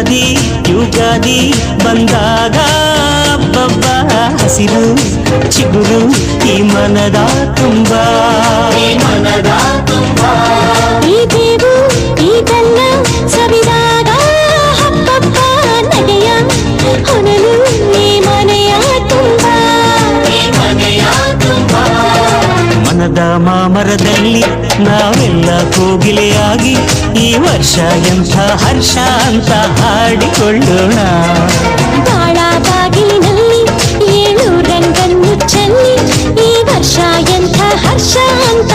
ಯುಗಾದಿ ಯುಗಾದಿ ಬಂದಾಗ ಹಬ್ಬ ಹಸಿರು ಚಿಗುರು ಈ ಮನದ ತುಂಬ ಈ ಬೇವು ಈ ಬೆಲ್ಲ ಸವಿದಾಗ ಹಬ್ಬ ನಡೆಯ ಹೊನಲು ಈ ಮನೆಯ ತುಂಬ ಮನದ ಮಾಮರದಲ್ಲಿ ನಾವೆಲ್ಲ ಕೋಗಿಲೆಯಾಗಿ ಈ ವರ್ಷ ಎಂಥ ಹರ್ಷ ಅಂತ ಹಾಡಿಕೊಳ್ಳೋಣ. ಬಾಳ ಬಾಗಿಲಿನಲ್ಲಿ 7 ರಂಗನ್ನು ಚೆಲ್ಲಿ ಈ ವರ್ಷ ಎಂಥ ಹರ್ಷ ಅಂತ